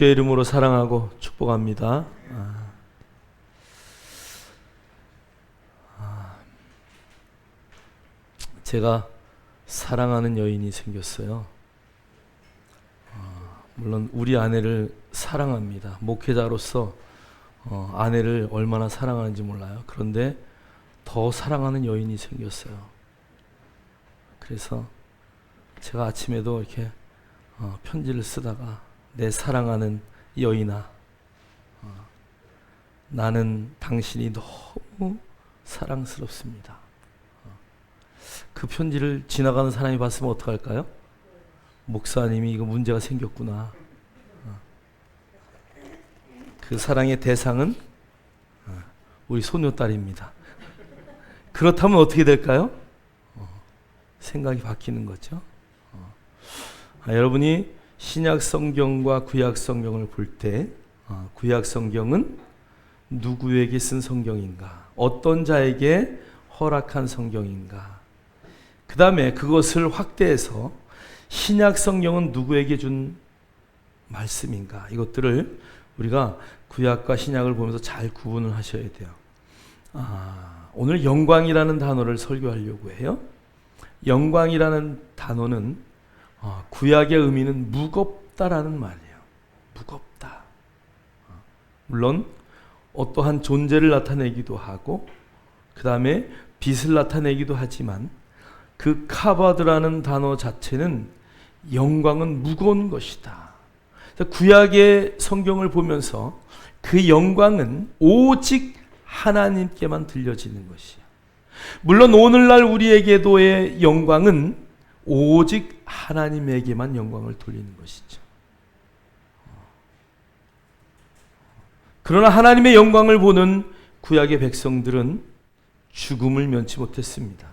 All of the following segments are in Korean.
주의 이름으로 사랑하고 축복합니다. 제가 사랑하는 여인이 생겼어요. 물론 우리 아내를 사랑합니다. 목회자로서 아내를 얼마나 사랑하는지 몰라요. 그런데 더 사랑하는 여인이 생겼어요. 그래서 제가 아침에도 이렇게 편지를 쓰다가 내 사랑하는 여인아, 나는 당신이 너무 사랑스럽습니다. 그 편지를 지나가는 사람이 봤으면 어떡할까요? 목사님이 이거 문제가 생겼구나. 그 사랑의 대상은 우리 소녀딸입니다. 그렇다면 어떻게 될까요? 생각이 바뀌는 거죠. 여러분이 신약 성경과 구약 성경을 볼 때 구약 성경은 누구에게 쓴 성경인가? 어떤 자에게 허락한 성경인가? 그 다음에 그것을 확대해서 신약 성경은 누구에게 준 말씀인가? 이것들을 우리가 구약과 신약을 보면서 잘 구분을 하셔야 돼요. 오늘 영광이라는 단어를 설교하려고 해요. 영광이라는 단어는 구약의 의미는 무겁다라는 말이에요. 무겁다. 물론 어떠한 존재를 나타내기도 하고 그 다음에 빛을 나타내기도 하지만 그 카바드라는 단어 자체는 영광은 무거운 것이다. 구약의 성경을 보면서 그 영광은 오직 하나님께만 들려지는 것이에요. 물론 오늘날 우리에게도의 영광은 오직 하나님에게만 영광을 돌리는 것이죠. 그러나 하나님의 영광을 보는 구약의 백성들은 죽음을 면치 못했습니다.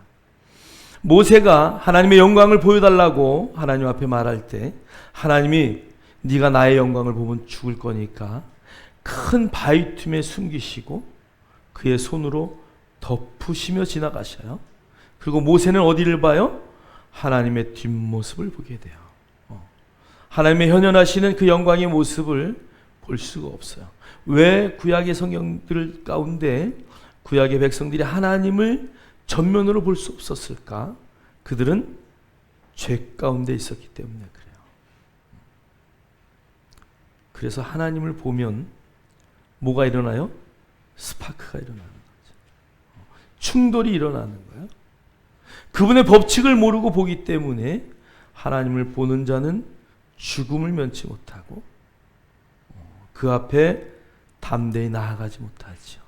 모세가 하나님의 영광을 보여달라고 하나님 앞에 말할 때 하나님이 네가 나의 영광을 보면 죽을 거니까 큰 바위 틈에 숨기시고 그의 손으로 덮으시며 지나가셔요. 그리고 모세는 어디를 봐요? 하나님의 뒷모습을 보게 돼요. 하나님의 현현하시는 그 영광의 모습을 볼 수가 없어요. 왜 구약의 성경들 가운데 구약의 백성들이 하나님을 전면으로 볼 수 없었을까? 그들은 죄 가운데 있었기 때문에 그래요. 그래서 하나님을 보면 뭐가 일어나요? 스파크가 일어나는 거죠. 충돌이 일어나는 거예요. 그분의 법칙을 모르고 보기 때문에 하나님을 보는 자는 죽음을 면치 못하고 그 앞에 담대히 나아가지 못하죠.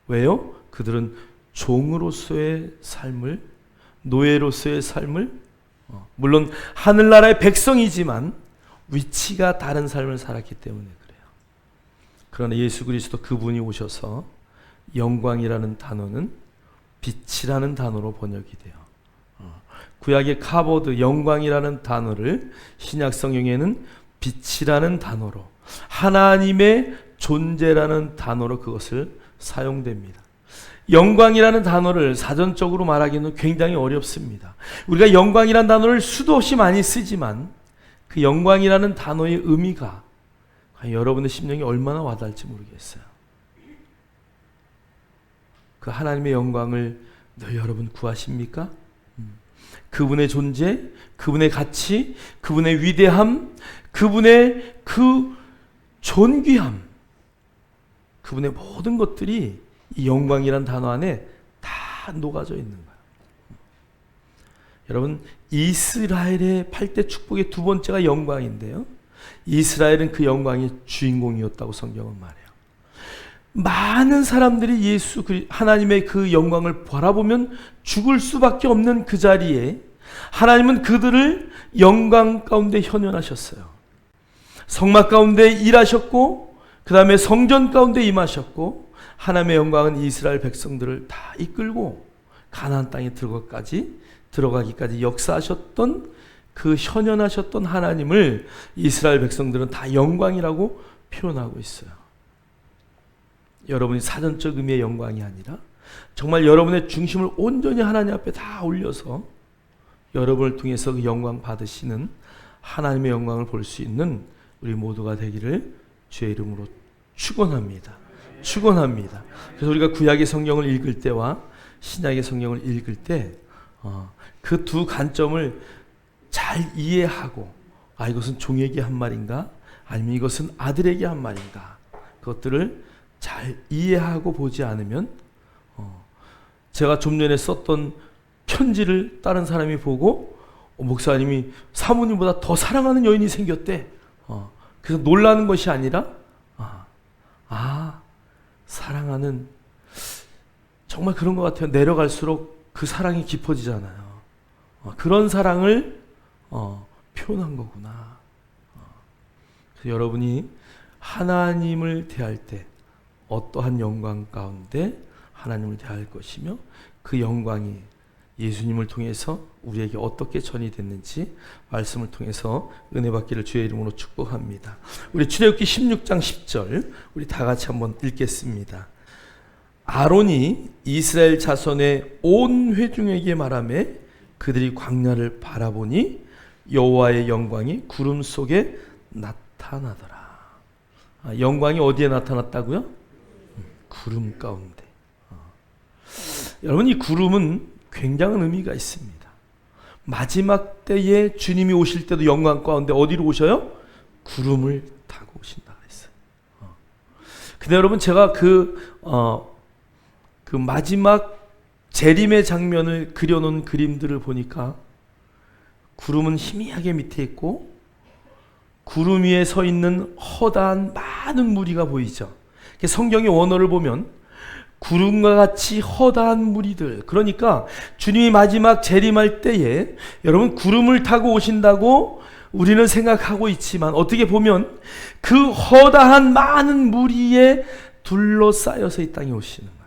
왜요? 그들은 종으로서의 삶을, 노예로서의 삶을, 물론 하늘나라의 백성이지만 위치가 다른 삶을 살았기 때문에 그래요. 그러나 예수 그리스도 그분이 오셔서 영광이라는 단어는 빛이라는 단어로 번역이 돼요. 구약의 카보드, 영광이라는 단어를 신약 성경에는 빛이라는 단어로, 하나님의 존재라는 단어로 그것을 사용됩니다. 영광이라는 단어를 사전적으로 말하기는 굉장히 어렵습니다. 우리가 영광이라는 단어를 수도 없이 많이 쓰지만 그 영광이라는 단어의 의미가 여러분의 심령에 얼마나 와닿을지 모르겠어요. 그 하나님의 영광을 늘 여러분 구하십니까? 그분의 존재, 그분의 가치, 그분의 위대함, 그분의 그 존귀함, 그분의 모든 것들이 이 영광이란 단어 안에 다 녹아져 있는 거예요. 여러분, 이스라엘의 8대 축복의 두 번째가 영광인데요. 이스라엘은 그 영광의 주인공이었다고 성경은 말해요. 많은 사람들이 하나님의 그 영광을 바라보면 죽을 수밖에 없는 그 자리에 하나님은 그들을 영광 가운데 현현하셨어요. 성막 가운데 일하셨고 그 다음에 성전 가운데 임하셨고 하나님의 영광은 이스라엘 백성들을 다 이끌고 가나안 땅에 들어가기까지 역사하셨던 그 현현하셨던 하나님을 이스라엘 백성들은 다 영광이라고 표현하고 있어요. 여러분이 사전적 의미의 영광이 아니라 정말 여러분의 중심을 온전히 하나님 앞에 다 올려서 여러분을 통해서 그 영광 받으시는 하나님의 영광을 볼 수 있는 우리 모두가 되기를 주의 이름으로 축원합니다. 축원합니다. 그래서 우리가 구약의 성경을 읽을 때와 신약의 성경을 읽을 때 그 두 관점을 잘 이해하고 이것은 종에게 한 말인가 아니면 이것은 아들에게 한 말인가 그것들을 잘 이해하고 보지 않으면 제가 좀 전에 썼던 편지를 다른 사람이 보고 목사님이 사모님보다 더 사랑하는 여인이 생겼대. 그래서 놀라는 것이 아니라 사랑하는 정말 그런 것 같아요. 내려갈수록 그 사랑이 깊어지잖아요. 그런 사랑을 표현한 거구나. 그래서 여러분이 하나님을 대할 때 어떠한 영광 가운데 하나님을 대할 것이며 그 영광이 예수님을 통해서 우리에게 어떻게 전이됐는지 말씀을 통해서 은혜 받기를 주의 이름으로 축복합니다. 우리 출애굽기 16장 10절 우리 다 같이 한번 읽겠습니다. 아론이 이스라엘 자손의 온 회중에게 말하매 그들이 광야를 바라보니 여호와의 영광이 구름 속에 나타나더라. 영광이 어디에 나타났다고요? 구름 가운데. 여러분, 이 구름은 굉장한 의미가 있습니다. 마지막 때에 주님이 오실 때도 영광 가운데 어디로 오셔요? 구름을 타고 오신다 그랬어요. 근데 여러분, 제가 그 마지막 재림의 장면을 그려놓은 그림들을 보니까 구름은 희미하게 밑에 있고 구름 위에 서 있는 허다한 많은 무리가 보이죠. 성경의 원어를 보면 구름과 같이 허다한 무리들, 그러니까 주님이 마지막 재림할 때에 여러분 구름을 타고 오신다고 우리는 생각하고 있지만 어떻게 보면 그 허다한 많은 무리에 둘러싸여서 이 땅에 오시는 거예요.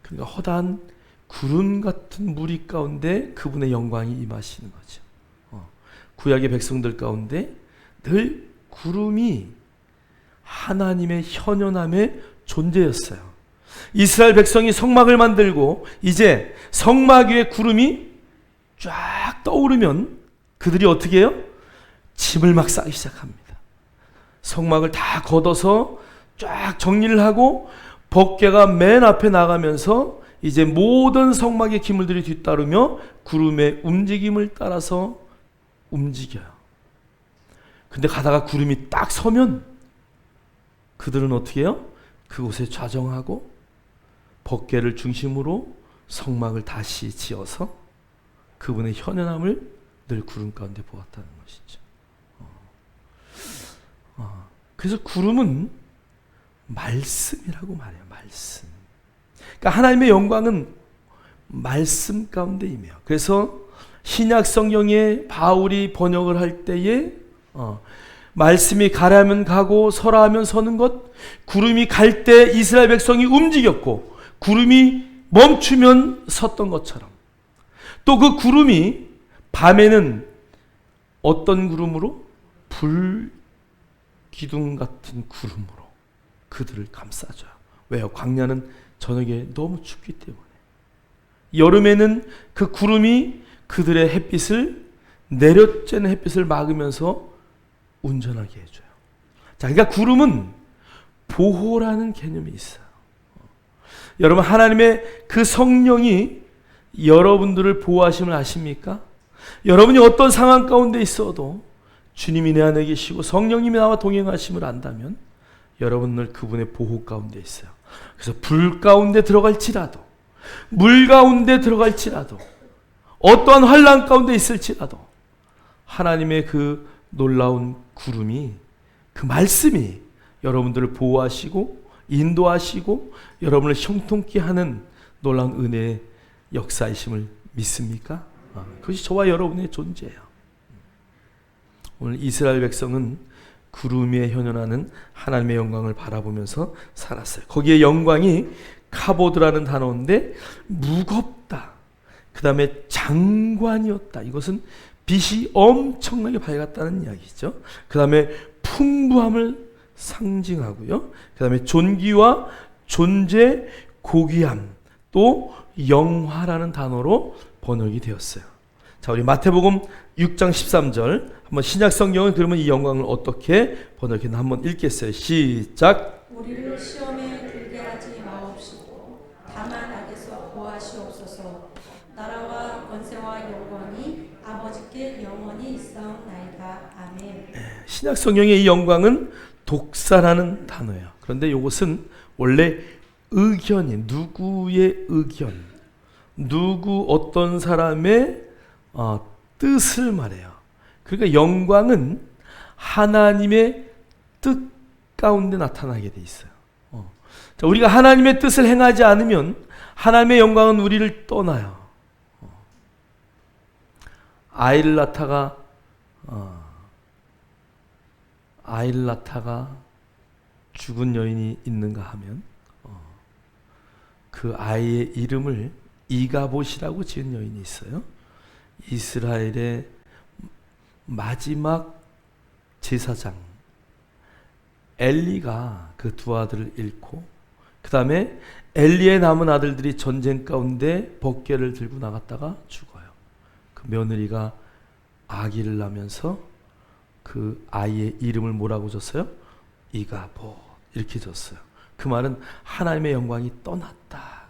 그러니까 허다한 구름 같은 무리 가운데 그분의 영광이 임하시는 거죠. 구약의 백성들 가운데 늘 구름이 하나님의 현현함의 존재였어요. 이스라엘 백성이 성막을 만들고 이제 성막 위에 구름이 쫙 떠오르면 그들이 어떻게 해요? 짐을 막 싸기 시작합니다. 성막을 다 걷어서 쫙 정리를 하고 법궤가 맨 앞에 나가면서 이제 모든 성막의 기물들이 뒤따르며 구름의 움직임을 따라서 움직여요. 근데 가다가 구름이 딱 서면 그들은 어떻게 해요? 그곳에 좌정하고 법궤를 중심으로 성막을 다시 지어서 그분의 현현함을 늘 구름 가운데 보았다는 것이죠. 그래서 구름은 말씀이라고 말해요. 말씀. 그러니까 하나님의 영광은 말씀 가운데 임해요. 그래서 신약 성경에 바울이 번역을 할 때에 말씀이 가라면 가고 서라 하면 서는 것, 구름이 갈 때 이스라엘 백성이 움직였고 구름이 멈추면 섰던 것처럼 또 그 구름이 밤에는 어떤 구름으로? 불기둥 같은 구름으로 그들을 감싸줘요. 왜요? 광야는 저녁에 너무 춥기 때문에. 여름에는 그 구름이 그들의 햇빛을 내려쬐는 햇빛을 막으면서 운전하게 해줘요. 자, 그러니까 구름은 보호라는 개념이 있어요. 여러분, 하나님의 그 성령이 여러분들을 보호하심을 아십니까? 여러분이 어떤 상황 가운데 있어도 주님이 내 안에 계시고 성령님이 나와 동행하심을 안다면 여러분들 그분의 보호 가운데 있어요. 그래서 불 가운데 들어갈지라도, 물 가운데 들어갈지라도, 어떠한 환난 가운데 있을지라도 하나님의 그 놀라운 구름이, 그 말씀이 여러분들을 보호하시고 인도하시고 여러분을 형통케 하는 놀라운 은혜의 역사이심을 믿습니까? 그것이 저와 여러분의 존재예요. 오늘 이스라엘 백성은 구름 위에 현현하는 하나님의 영광을 바라보면서 살았어요. 거기에 영광이 카보드라는 단어인데 무겁다. 그 다음에 장관이었다. 이것은 빛이 엄청나게 밝았다는 이야기죠. 그 다음에 풍부함을 상징하고요. 그 다음에 존귀와 존재, 고귀함, 또 영화라는 단어로 번역이 되었어요. 자, 우리 마태복음 6장 13절 한번 신약 성경은 그러면 이 영광을 어떻게 번역했나 한번 읽겠어요. 시작. 우리를 시험에 들게 하지 마옵시고 다만 악에서 구하시옵소서. 나라와 권세와 영광이 아버지께 영원히 있사옵나이다. 아멘. 신약 성경의 이 영광은 독사라는 단어예요. 그런데 이것은 원래 의견이 누구의 의견, 누구 어떤 사람의 뜻을 말해요. 그러니까 영광은 하나님의 뜻 가운데 나타나게 돼 있어요. 자, 우리가 하나님의 뜻을 행하지 않으면 하나님의 영광은 우리를 떠나요. 아이를 낳다가 죽은 여인이 있는가 하면 그 아이의 이름을 이가봇이라고 지은 여인이 있어요. 이스라엘의 마지막 제사장 엘리가 그 두 아들을 잃고 그 다음에 엘리의 남은 아들들이 전쟁 가운데 번개를 들고 나갔다가 죽어요. 그 며느리가 아기를 낳으면서 그 아이의 이름을 뭐라고 줬어요? 이가봇 이렇게 줬어요. 그 말은 하나님의 영광이 떠났다.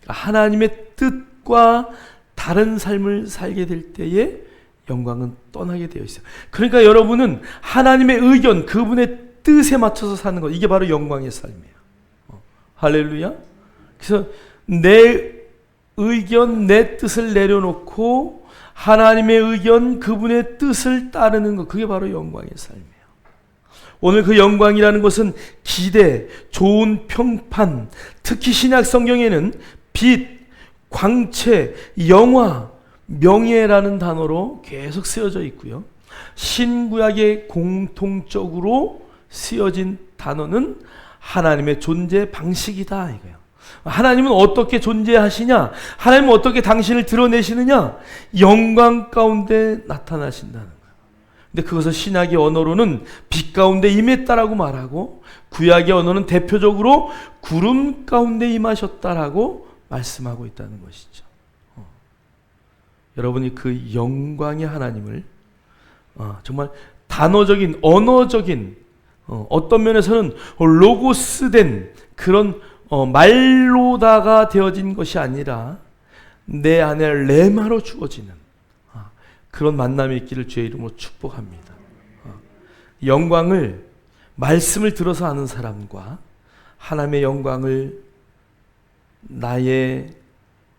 하나님의 뜻과 다른 삶을 살게 될 때에 영광은 떠나게 되어 있어요. 그러니까 여러분은 하나님의 의견, 그분의 뜻에 맞춰서 사는 것, 이게 바로 영광의 삶이에요. 할렐루야. 그래서 내 의견, 내 뜻을 내려놓고 하나님의 의견, 그분의 뜻을 따르는 것, 그게 바로 영광의 삶이에요. 오늘 그 영광이라는 것은 기대, 좋은 평판, 특히 신약 성경에는 빛, 광채, 영화, 명예라는 단어로 계속 쓰여져 있고요. 신구약에 공통적으로 쓰여진 단어는 하나님의 존재 방식이다 이거예요. 하나님은 어떻게 존재하시냐? 하나님은 어떻게 당신을 드러내시느냐? 영광 가운데 나타나신다는 거예요. 근데 그것을 신약의 언어로는 빛 가운데 임했다라고 말하고, 구약의 언어는 대표적으로 구름 가운데 임하셨다라고 말씀하고 있다는 것이죠. 여러분이 그 영광의 하나님을 정말 단어적인, 언어적인, 어떤 면에서는 로고스된 그런 말로다가 되어진 것이 아니라 내 안에 레마로 주어지는 그런 만남이 있기를 주의 이름으로 축복합니다. 영광을, 말씀을 들어서 아는 사람과 하나님의 영광을 나의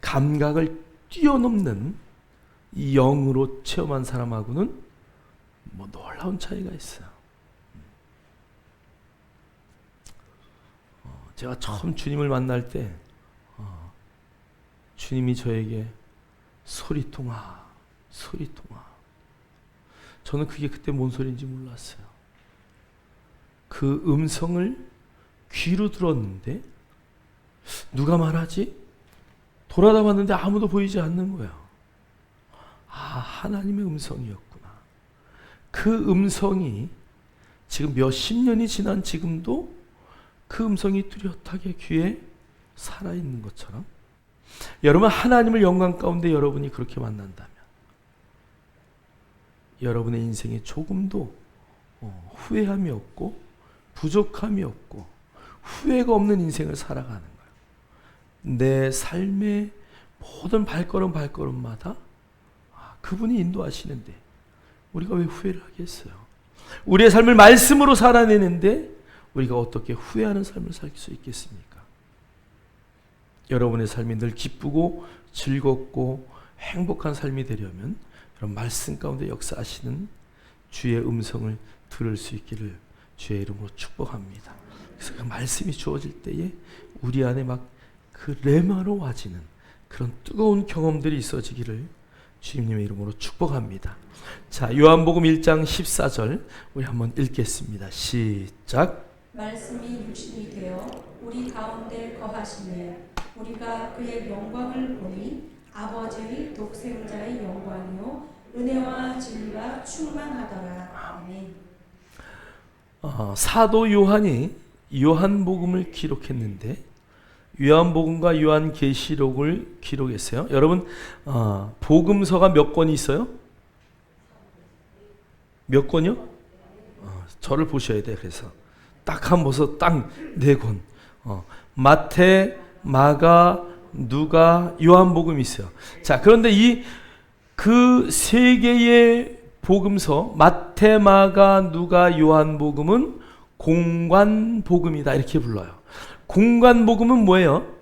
감각을 뛰어넘는 이 영으로 체험한 사람하고는 뭐 놀라운 차이가 있어요. 제가 처음 주님을 만날 때 주님이 저에게 소리통아, 소리통아. 저는 그게 그때 뭔 소리인지 몰랐어요. 그 음성을 귀로 들었는데 누가 말하지? 돌아다 봤는데 아무도 보이지 않는 거예요. 하나님의 음성이었구나. 그 음성이 지금 몇십 년이 지난 지금도 그 음성이 뚜렷하게 귀에 살아있는 것처럼, 여러분 하나님을 영광 가운데 여러분이 그렇게 만난다면 여러분의 인생에 조금도 후회함이 없고 부족함이 없고 후회가 없는 인생을 살아가는 거예요. 내 삶의 모든 발걸음마다 그분이 인도하시는데 우리가 왜 후회를 하겠어요? 우리의 삶을 말씀으로 살아내는데 우리가 어떻게 후회하는 삶을 살 수 있겠습니까? 여러분의 삶이 늘 기쁘고 즐겁고 행복한 삶이 되려면 여러분 말씀 가운데 역사하시는 주의 음성을 들을 수 있기를 주의 이름으로 축복합니다. 그래서 그 말씀이 주어질 때에 우리 안에 막 그 레마로 와지는 그런 뜨거운 경험들이 있어지기를 주님의 이름으로 축복합니다. 자, 요한복음 1장 14절 우리 한번 읽겠습니다. 시작. 말씀이 육신이 되어 우리 가운데 거하시며 우리가 그의 영광을 보니 아버지의 독생자의 영광이요 은혜와 진리가 충만하더라. 아멘. 사도 요한이 요한복음을 기록했는데 요한복음과 요한계시록을 기록했어요. 여러분, 복음서가 몇 권이 있어요? 몇 권이요? 저를 보셔야 돼요. 그래서 딱 한 번서 딱 4권. 마태, 마가, 누가, 요한복음이 있어요. 자, 그런데 그 3개의 복음서, 마태, 마가, 누가, 요한복음은 공관복음이다 이렇게 불러요. 공관복음은 뭐예요?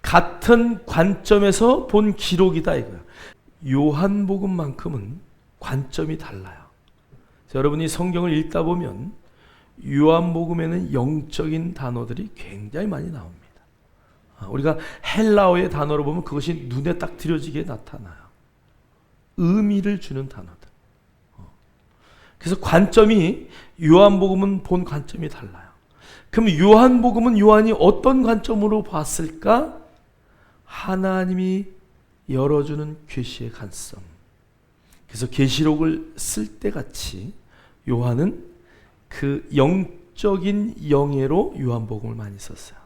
같은 관점에서 본 기록이다 이거예요. 요한복음만큼은 관점이 달라요. 여러분이 성경을 읽다 보면 요한복음에는 영적인 단어들이 굉장히 많이 나옵니다. 우리가 헬라어의 단어로 보면 그것이 눈에 딱 들여지게 나타나요. 의미를 주는 단어들. 그래서 관점이 요한복음은 본 관점이 달라요. 그럼 요한복음은 요한이 어떤 관점으로 봤을까? 하나님이 열어주는 계시의 관점. 그래서 계시록을 쓸 때 같이 요한은 그 영적인 영예로 요한복음을 많이 썼어요.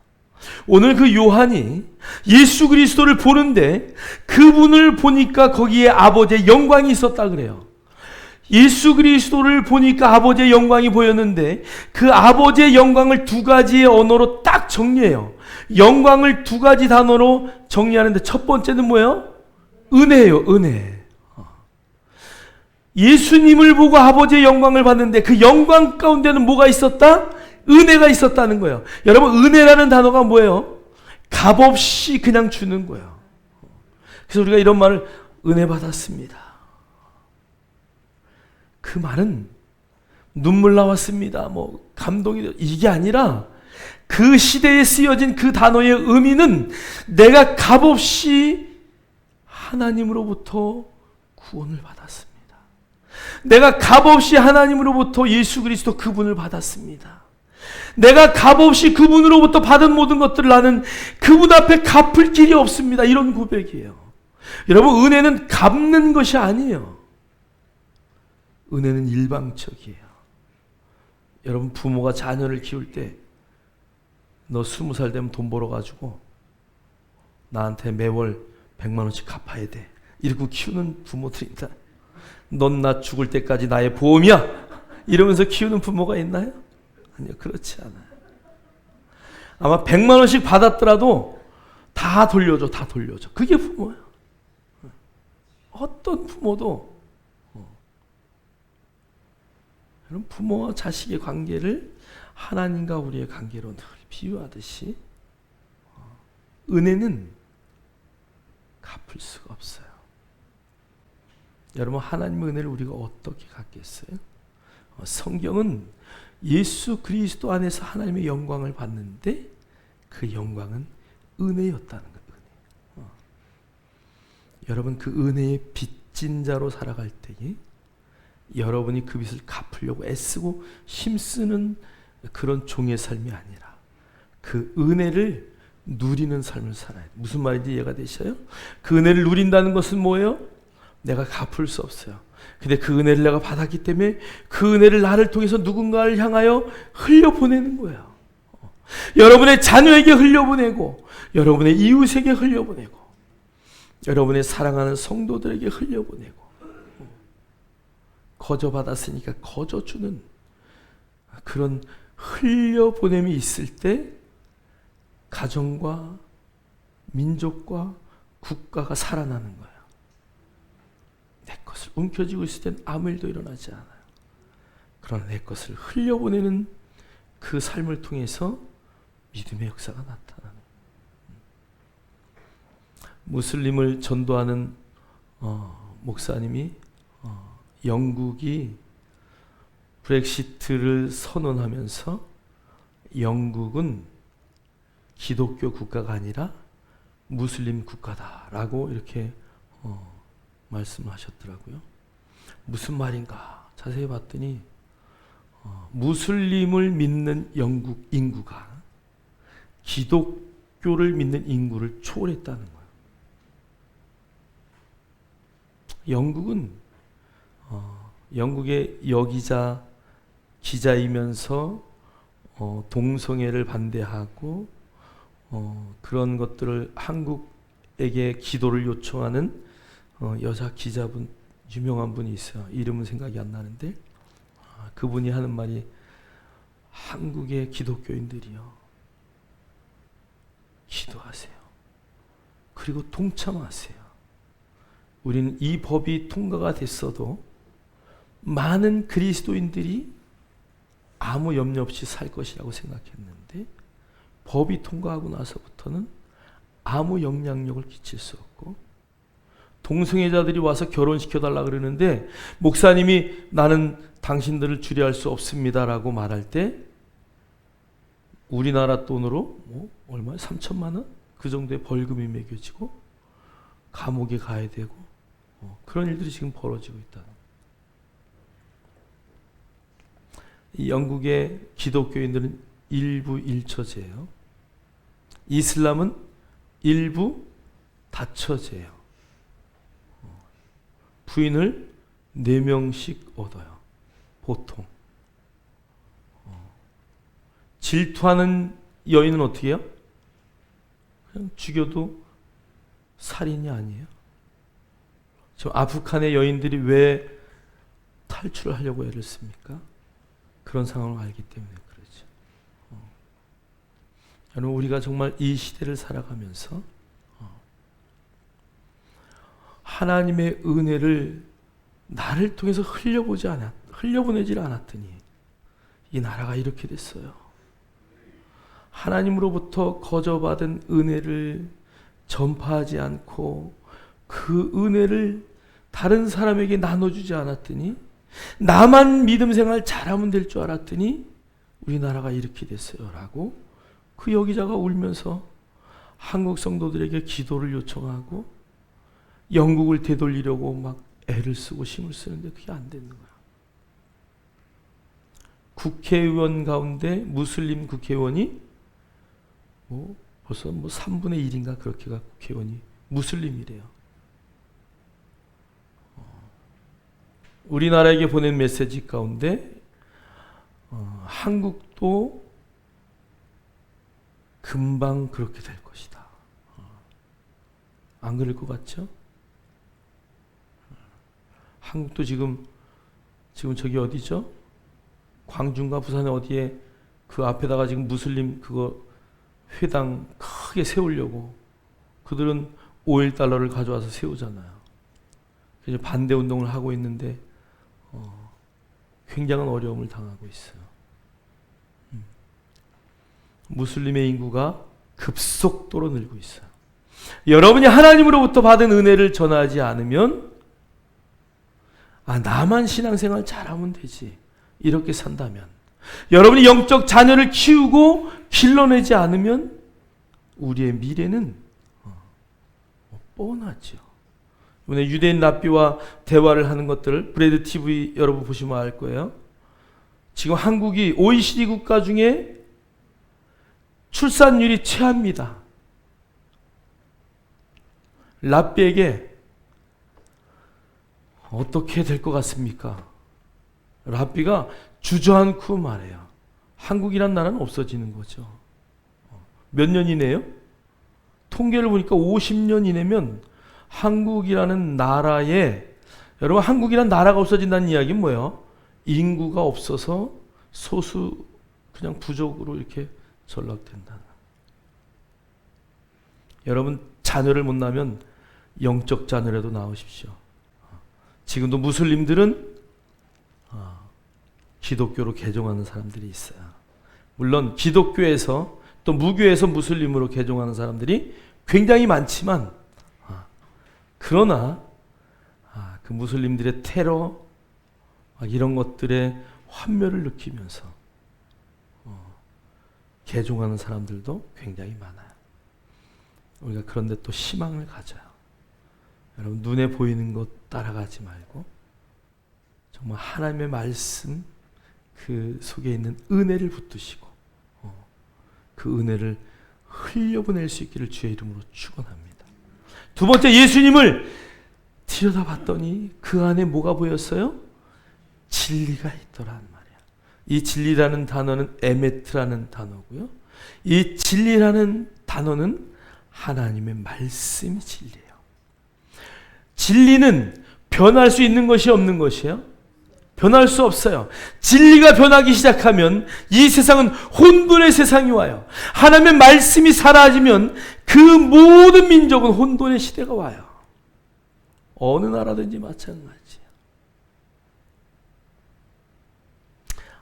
오늘 그 요한이 예수 그리스도를 보는데 그분을 보니까 거기에 아버지의 영광이 있었다 그래요. 예수 그리스도를 보니까 아버지의 영광이 보였는데 그 아버지의 영광을 2가지의 언어로 딱 정리해요. 영광을 2가지 단어로 정리하는데 첫 번째는 뭐예요? 은혜예요. 은혜. 예수님을 보고 아버지의 영광을 봤는데 그 영광 가운데는 뭐가 있었다? 은혜가 있었다는 거예요. 여러분, 은혜라는 단어가 뭐예요? 값없이 그냥 주는 거예요. 그래서 우리가 이런 말을 은혜 받았습니다. 그 말은 눈물 나왔습니다. 감동이 이게 아니라 그 시대에 쓰여진 그 단어의 의미는 내가 값없이 하나님으로부터 구원을 받았습니다. 내가 값없이 하나님으로부터 예수 그리스도 그분을 받았습니다. 내가 값없이 그분으로부터 받은 모든 것들을 나는 그분 앞에 갚을 길이 없습니다. 이런 고백이에요. 여러분, 은혜는 갚는 것이 아니에요. 은혜는 일방적이에요. 여러분, 부모가 자녀를 키울 때 너 20살 되면 돈 벌어가지고 나한테 매월 100만 원씩 갚아야 돼. 이러고 키우는 부모들이 있다. 넌 나 죽을 때까지 나의 보험이야. 이러면서 키우는 부모가 있나요? 아니요, 그렇지 않아요. 아마 100만 원씩 받았더라도 다 돌려줘, 다 돌려줘. 그게 부모예요. 어떤 부모도 여러분, 부모와 자식의 관계를 하나님과 우리의 관계로 늘 비유하듯이 은혜는 갚을 수가 없어요. 여러분, 하나님의 은혜를 우리가 어떻게 갚겠어요? 성경은 예수 그리스도 안에서 하나님의 영광을 받는데 그 영광은 은혜였다는 거예요. 여러분, 그 은혜의 빚진 자로 살아갈 때에 여러분이 그 빚을 갚으려고 애쓰고 힘쓰는 그런 종의 삶이 아니라 그 은혜를 누리는 삶을 살아야 돼요. 무슨 말인지 이해가 되셔요? 그 은혜를 누린다는 것은 뭐예요? 내가 갚을 수 없어요. 근데 그 은혜를 내가 받았기 때문에 그 은혜를 나를 통해서 누군가를 향하여 흘려보내는 거예요. 여러분의 자녀에게 흘려보내고 여러분의 이웃에게 흘려보내고 여러분의 사랑하는 성도들에게 흘려보내고 거저 받았으니까 거저 주는 그런 흘려보냄이 있을 때 가정과 민족과 국가가 살아나는 거예요. 내 것을 움켜쥐고 있을 땐 아무 일도 일어나지 않아요. 그러나 내 것을 흘려보내는 그 삶을 통해서 믿음의 역사가 나타나는 거예요. 무슬림을 전도하는 목사님이 영국이 브렉시트를 선언하면서 영국은 기독교 국가가 아니라 무슬림 국가다라고 이렇게 말씀하셨더라고요. 무슨 말인가 자세히 봤더니 무슬림을 믿는 영국 인구가 기독교를 믿는 인구를 초월했다는 거예요. 영국은 영국의 여기자 기자이면서 동성애를 반대하고 그런 것들을 한국에게 기도를 요청하는 여자 기자분, 유명한 분이 있어요. 이름은 생각이 안 나는데 그분이 하는 말이 한국의 기독교인들이요, 기도하세요. 그리고 동참하세요. 우리는 이 법이 통과가 됐어도 많은 그리스도인들이 아무 염려 없이 살 것이라고 생각했는데 법이 통과하고 나서부터는 아무 영향력을 끼칠 수 없고, 동성애자들이 와서 결혼시켜달라 그러는데 목사님이 나는 당신들을 주례할 수 없습니다라고 말할 때 우리나라 돈으로 얼마야? 3천만 원? 그 정도의 벌금이 매겨지고 감옥에 가야 되고 그런 일들이 지금 벌어지고 있다. 이 영국의 기독교인들은 일부 일처제예요. 이슬람은 일부 다처제예요. 부인을 4명씩 얻어요. 보통. 질투하는 여인은 어떻게 해요? 그냥 죽여도 살인이 아니에요. 지금 아프간의 여인들이 왜 탈출을 하려고 애를 씁니까? 그런 상황을 알기 때문에 그러죠. 여러분, 우리가 정말 이 시대를 살아가면서 하나님의 은혜를 나를 통해서 흘려보내질 않았더니 이 나라가 이렇게 됐어요. 하나님으로부터 거저받은 은혜를 전파하지 않고 그 은혜를 다른 사람에게 나눠주지 않았더니, 나만 믿음 생활 잘하면 될 줄 알았더니 우리나라가 이렇게 됐어요 라고 그 여기자가 울면서 한국 성도들에게 기도를 요청하고 영국을 되돌리려고 막 애를 쓰고 힘을 쓰는데 그게 안 되는 거야. 국회의원 가운데 무슬림 국회의원이 벌써 3분의 1인가 그렇게가 국회의원이 무슬림이래요. 우리나라에게 보낸 메시지 가운데 한국도 금방 그렇게 될 것이다. 안 그럴 것 같죠? 한국도 지금 저기 어디죠? 광주인가 부산에 어디에 그 앞에다가 지금 무슬림 그거 회당 크게 세우려고 그들은 5.1달러를 가져와서 세우잖아요. 그래서 반대 운동을 하고 있는데 굉장한 어려움을 당하고 있어요. 무슬림의 인구가 급속도로 늘고 있어요. 여러분이 하나님으로부터 받은 은혜를 전하지 않으면 나만 신앙생활 잘하면 되지 이렇게 산다면, 여러분이 영적 자녀를 키우고 길러내지 않으면 우리의 미래는 뻔하죠. 이번에 유대인 랍비와 대화를 하는 것들을 브레드 TV 여러분 보시면 알 거예요. 지금 한국이 OECD 국가 중에 출산율이 최하입니다. 랍비에게 어떻게 될 것 같습니까? 랍비가 주저앉고 말해요. 한국이란 나라는 없어지는 거죠. 몇 년 이내요? 통계를 보니까 50년 이내면 한국이라는 나라에, 여러분 한국이란 나라가 없어진다는 이야기는 뭐예요? 인구가 없어서 소수 그냥 부족으로 이렇게 전락된다. 여러분 자녀를 못 낳으면 영적 자녀라도 낳으십시오. 지금도 무슬림들은 기독교로 개종하는 사람들이 있어요. 물론 기독교에서 또 무교에서 무슬림으로 개종하는 사람들이 굉장히 많지만 그러나 그 무슬림들의 테러 이런 것들의 환멸을 느끼면서 개종하는 사람들도 굉장히 많아요. 우리가 그런데 또 희망을 가져요. 여러분 눈에 보이는 것 따라가지 말고 정말 하나님의 말씀 그 속에 있는 은혜를 붙드시고 그 은혜를 흘려보낼 수 있기를 주의 이름으로 축원합니다. 두 번째, 예수님을 들여다봤더니 그 안에 뭐가 보였어요? 진리가 있더란 말이야. 이 진리라는 단어는 에메트라는 단어고요. 이 진리라는 단어는 하나님의 말씀이 진리예요. 진리는 변할 수 있는 것이 없는 것이에요. 변할 수 없어요. 진리가 변하기 시작하면 이 세상은 혼돈의 세상이 와요. 하나님의 말씀이 사라지면 그 모든 민족은 혼돈의 시대가 와요. 어느 나라든지 마찬가지예요.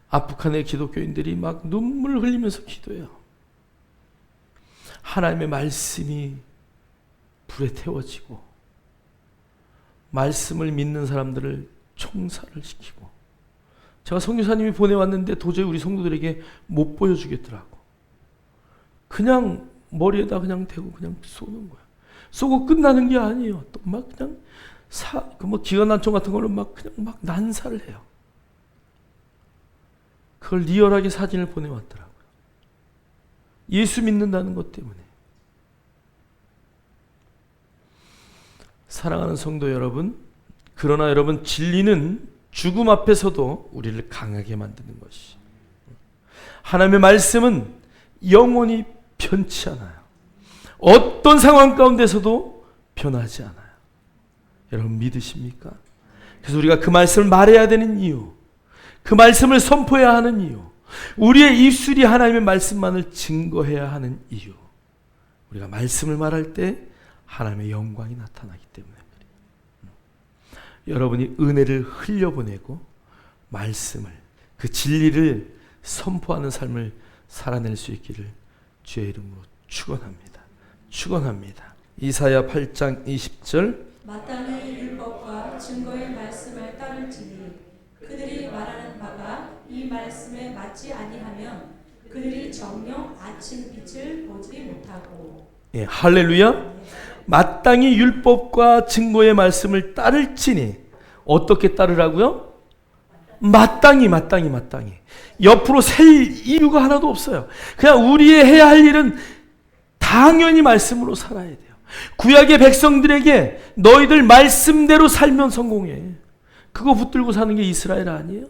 아프간의 기독교인들이 막 눈물 흘리면서 기도해요. 하나님의 말씀이 불에 태워지고 말씀을 믿는 사람들을 총살을 시키고, 제가 선교사님이 보내왔는데 도저히 우리 성도들에게 못 보여주겠더라고. 그냥 머리에다 그냥 대고 그냥 쏘는 거야. 쏘고 끝나는 게 아니에요. 또 막 그냥 기관단총 같은 걸로 막 그냥 막 난사를 해요. 그걸 리얼하게 사진을 보내왔더라고요. 예수 믿는다는 것 때문에. 사랑하는 성도 여러분, 그러나 여러분, 진리는 죽음 앞에서도 우리를 강하게 만드는 것이. 하나님의 말씀은 영원히 변치 않아요. 어떤 상황 가운데서도 변하지 않아요. 여러분 믿으십니까? 그래서 우리가 그 말씀을 말해야 되는 이유, 그 말씀을 선포해야 하는 이유, 우리의 입술이 하나님의 말씀만을 증거해야 하는 이유, 우리가 말씀을 말할 때 하나님의 영광이 나타나기 때문에 그래요. 여러분이 은혜를 흘려보내고 말씀을, 그 진리를 선포하는 삶을 살아낼 수 있기를 주의 이름으로 축원합니다. 축원합니다. 이사야 8장 20절, 마땅히 율법과 증거의 말씀을 따를지니 그들이 말하는 바가 이 말씀에 맞지 아니하면 그들이 정녕 아침 빛을 보지 못하고. 예, 할렐루야. 마땅히 율법과 증거의 말씀을 따를지니, 어떻게 따르라고요? 마땅히. 옆으로 셀 이유가 하나도 없어요. 그냥 우리의 해야 할 일은 당연히 말씀으로 살아야 돼요. 구약의 백성들에게 너희들 말씀대로 살면 성공해. 그거 붙들고 사는 게 이스라엘 아니에요?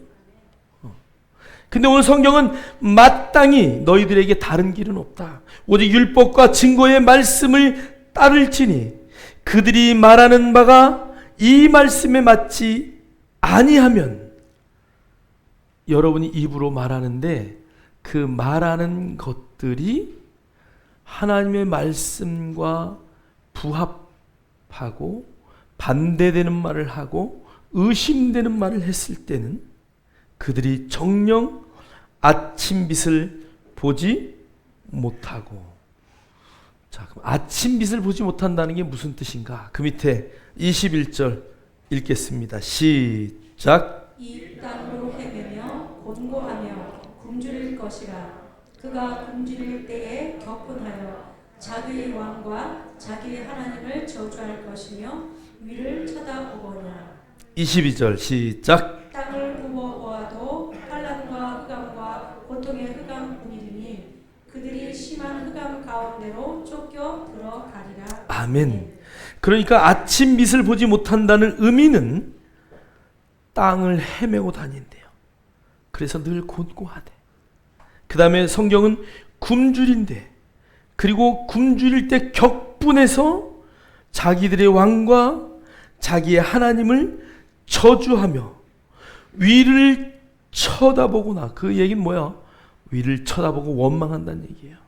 근데 오늘 성경은 마땅히 너희들에게 다른 길은 없다. 오직 율법과 증거의 말씀을 따를지니 그들이 말하는 바가 이 말씀에 맞지 아니하면, 여러분이 입으로 말하는데 그 말하는 것들이 하나님의 말씀과 부합하고 반대되는 말을 하고 의심되는 말을 했을 때는 그들이 정녕 아침빛을 보지 못하고. 자, 그럼 아침빛을 보지 못한다는 게 무슨 뜻인가? 그 밑에 21절 읽겠습니다. 시작. 이 땅으로 헤매며 곤고하며 굶주릴 것이라. 그가 굶주릴 때에 격분하여 자기의 왕과 자기의 하나님을 저주할 것이며 위를 쳐다보거냐. 22절 시작. 땅을 굽어보아도 환난과 흑암과 고통의 흑암뿐이니 그들이 심한 흑암 가운데로 쫓겨 들어가리라. 아멘. 그러니까 아침 빛을 보지 못한다는 의미는 땅을 헤매고 다닌대요. 그래서 늘 곤고하대. 그 다음에 성경은 굶주린대. 그리고 굶주릴 때 격분해서 자기들의 왕과 자기의 하나님을 저주하며 위를 쳐다보구나. 그 얘기는 뭐야? 위를 쳐다보고 원망한다는 얘기예요.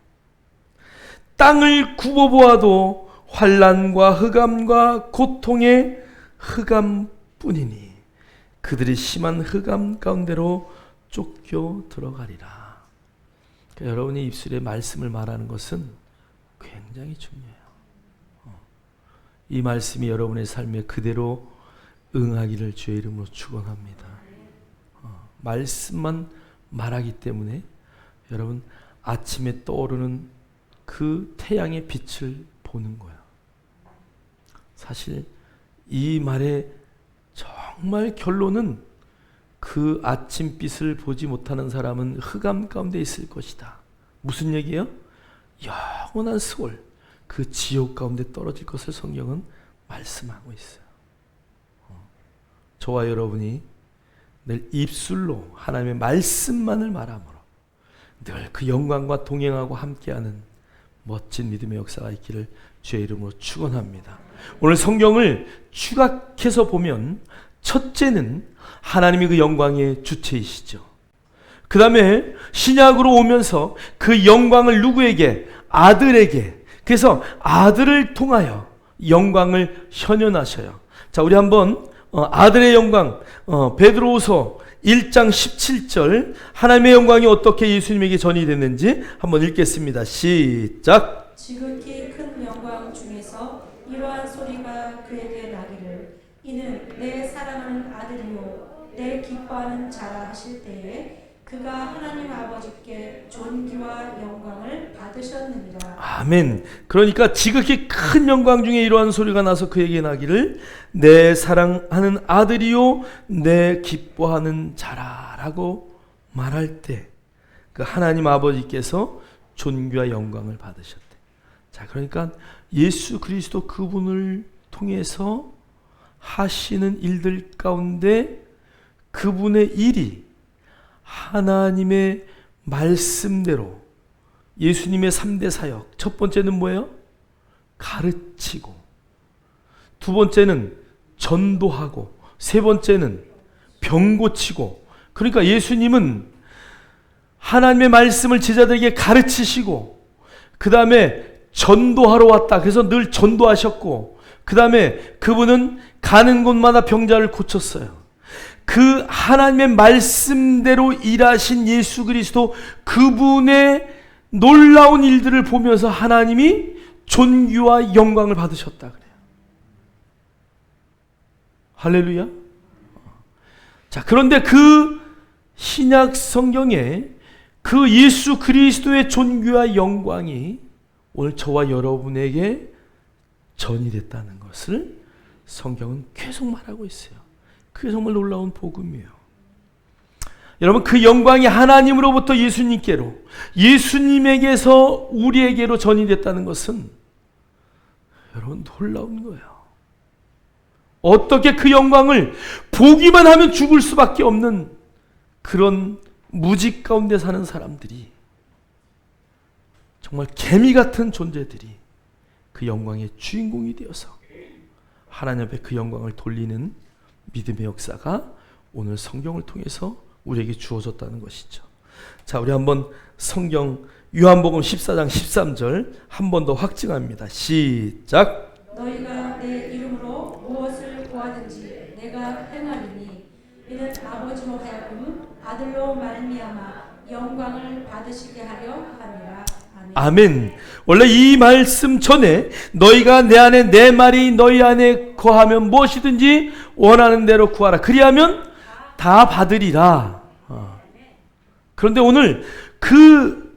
땅을 굽어보아도 환난과 흑암과 고통의 흑암뿐이니 그들이 심한 흑암 가운데로 쫓겨 들어가리라. 그러니까 여러분이 입술에 말씀을 말하는 것은 굉장히 중요해요. 이 말씀이 여러분의 삶에 그대로 응하기를 주의 이름으로 축원합니다. 말씀만 말하기 때문에 여러분 아침에 떠오르는 그 태양의 빛을 보는 거야. 사실 이 말의 정말 결론은 그 아침빛을 보지 못하는 사람은 흑암 가운데 있을 것이다. 무슨 얘기예요? 영원한 스월, 그 지옥 가운데 떨어질 것을 성경은 말씀하고 있어요. 저와 여러분이 늘 입술로 하나님의 말씀만을 말함으로 늘 그 영광과 동행하고 함께하는 멋진 믿음의 역사가 있기를 주의 이름으로 축원합니다. 오늘 성경을 추각해서 보면 첫째는 하나님이 그 영광의 주체이시죠. 그 다음에 신약으로 오면서 그 영광을 누구에게? 아들에게. 그래서 아들을 통하여 영광을 현현하셔요. 자, 우리 한번 아들의 영광, 베드로후서 1장 17절, 하나님의 영광이 어떻게 예수님에게 전이 됐는지 한번 읽겠습니다. 시작. 지극히 큰 영광 중에서 이러한 소리가 그에게 나기를 이는 내 사랑하는 아들이요 내 기뻐하는 자라 하실 때에 그가 하나님 아버지께 존귀와 영광을 받으셨느니라. 아멘. 그러니까 지극히 큰 영광 중에 이러한 소리가 나서 그에게 나기를 내 사랑하는 아들이요 내 기뻐하는 자라라고 말할 때 그 하나님 아버지께서 존귀와 영광을 받으셨대. 자, 그러니까 예수 그리스도 그분을 통해서 하시는 일들 가운데 그분의 일이 하나님의 말씀대로 예수님의 3대 사역, 첫 번째는 뭐예요? 가르치고, 두 번째는 전도하고, 세 번째는 병 고치고. 그러니까 예수님은 하나님의 말씀을 제자들에게 가르치시고, 그 다음에 전도하러 왔다. 그래서 늘 전도하셨고, 그 다음에 그분은 가는 곳마다 병자를 고쳤어요. 그 하나님의 말씀대로 일하신 예수 그리스도 그분의 놀라운 일들을 보면서 하나님이 존귀와 영광을 받으셨다 그래요. 할렐루야. 자, 그런데 그 신약 성경에 그 예수 그리스도의 존귀와 영광이 오늘 저와 여러분에게 전이 됐다는 것을 성경은 계속 말하고 있어요. 그게 정말 놀라운 복음이에요. 여러분, 그 영광이 하나님으로부터 예수님께로, 예수님에게서 우리에게로 전이 됐다는 것은 여러분 놀라운 거예요. 어떻게 그 영광을 보기만 하면 죽을 수밖에 없는 그런 무직 가운데 사는 사람들이, 정말 개미 같은 존재들이 그 영광의 주인공이 되어서 하나님 앞에 그 영광을 돌리는 믿음의 역사가 오늘 성경을 통해서 우리에게 주어졌다는 것이죠. 자, 우리 한번 성경 요한복음 14장 13절 한 번 더 확증합니다. 시작. 너희가 내 이름으로 무엇을 구하든지 내가 행하리니 이는 아버지로 하여금 아들로 말미암아 영광을 받으시게 하려 함이라. 아멘. 원래 이 말씀 전에 너희가 내 안에 내 말이 너희 안에 거하면 무엇이든지 원하는 대로 구하라. 그리하면 다 받으리라. 그런데 오늘 그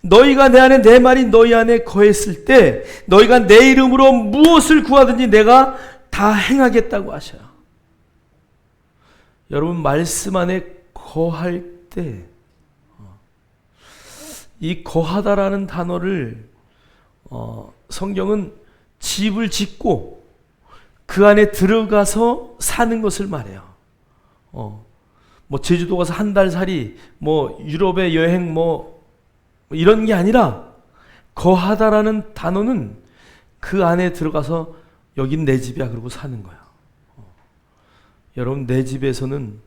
너희가 내 안에 내 말이 너희 안에 거했을 때 너희가 내 이름으로 무엇을 구하든지 내가 다 행하겠다고 하셔요. 여러분, 말씀 안에 거할 때 이 거하다라는 단어를 성경은 집을 짓고 그 안에 들어가서 사는 것을 말해요. 뭐 제주도 가서 한 달 살이, 뭐 유럽의 여행, 뭐 이런 게 아니라 거하다라는 단어는 그 안에 들어가서 여긴 내 집이야 그러고 사는 거야. 여러분, 내 집에서는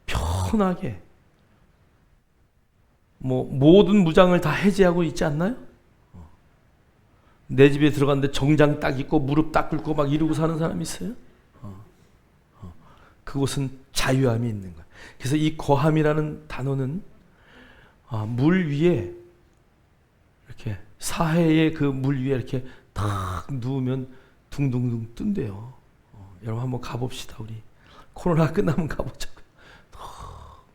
편하게 뭐 모든 무장을 다 해제하고 있지 않나요? 내 집에 들어갔는데 정장 딱 입고 무릎 딱 꿇고 막 이러고 사는 사람이 있어요? 그곳은 자유함이 있는 거예요. 그래서 이 거함이라는 단어는 물 위에 이렇게 사해의 그 물 위에 이렇게 탁 누우면 둥둥둥 뜬대요. 여러분 한번 가봅시다. 우리 코로나 끝나면 가보자고요.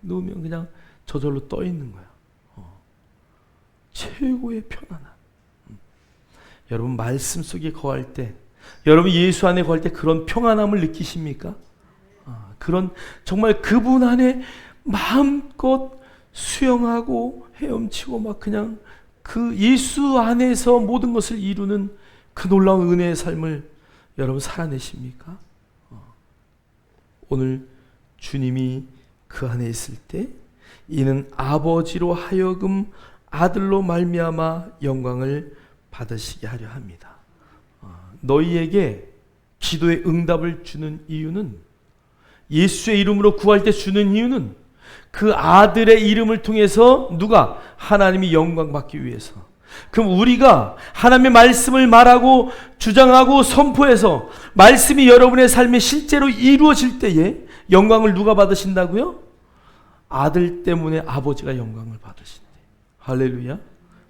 누우면 그냥 저절로 떠 있는 거야. 최고의 편안함. 여러분, 말씀 속에 거할 때, 여러분 예수 안에 거할 때 그런 평안함을 느끼십니까? 그런 정말 그분 안에 마음껏 수영하고 헤엄치고 막 그냥 그 예수 안에서 모든 것을 이루는 그 놀라운 은혜의 삶을 여러분 살아내십니까? 오늘 주님이 그 안에 있을 때 이는 아버지로 하여금 아들로 말미암아 영광을 받으시게 하려 합니다. 너희에게 기도의 응답을 주는 이유는, 예수의 이름으로 구할 때 주는 이유는 그 아들의 이름을 통해서 누가? 하나님이 영광 받기 위해서. 그럼 우리가 하나님의 말씀을 말하고 주장하고 선포해서 말씀이 여러분의 삶에 실제로 이루어질 때에 영광을 누가 받으신다고요? 아들 때문에 아버지가 영광을 받으신대. 할렐루야.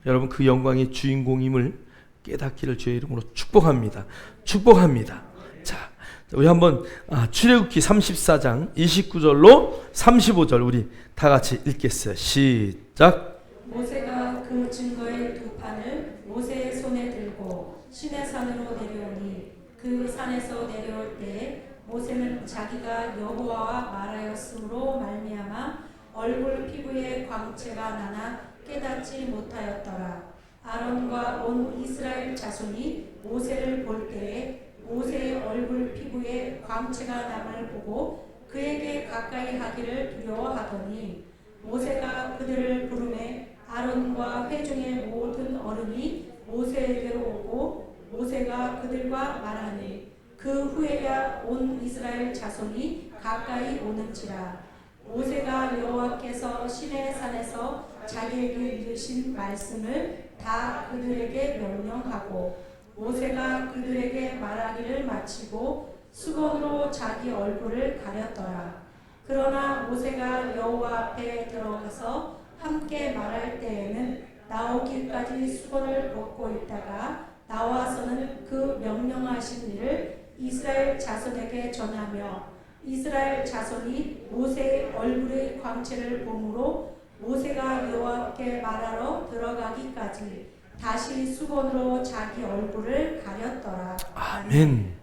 여러분, 그 영광의 주인공임을 깨닫기를 주의 이름으로 축복합니다. 축복합니다. 자, 우리 한번 출애굽기 34장 29절로 35절 우리 다 같이 읽겠어요. 시작. 모세가 그 증거의 두 판을 모세의 손에 들고 시내산으로 내려오니 그 산에서 내려올 때 모세는 자기가 여호와와 말하였으므로 말미암아 얼굴 피부에 광채가 나나 깨닫지 못하였더라. 아론과 온 이스라엘 자손이 모세를 볼 때에 모세의 얼굴 피부에 광채가 남을 보고 그에게 가까이 하기를 두려워하더니 모세가 그들을 부르매 아론과 회중의 모든 어른이 모세에게로 오고 모세가 그들과 말하니 그 후에야 온 이스라엘 자손이 가까이 오는지라. 모세가 여호와께서 시내산에서 자기에게 이르신 말씀을 다 그들에게 명령하고 모세가 그들에게 말하기를 마치고 수건으로 자기 얼굴을 가렸더라. 그러나 모세가 여호와 앞에 들어가서 함께 말할 때에는 나오기까지 수건을 벗고 있다가 나와서는 그 명령하신 일을 이스라엘 자손에게 전하며 이스라엘 자손이 모세의 얼굴의 광채를 보므로 모세가 여호와께 말하러 들어가기까지 다시 수건으로 자기 얼굴을 가렸더라. 아멘.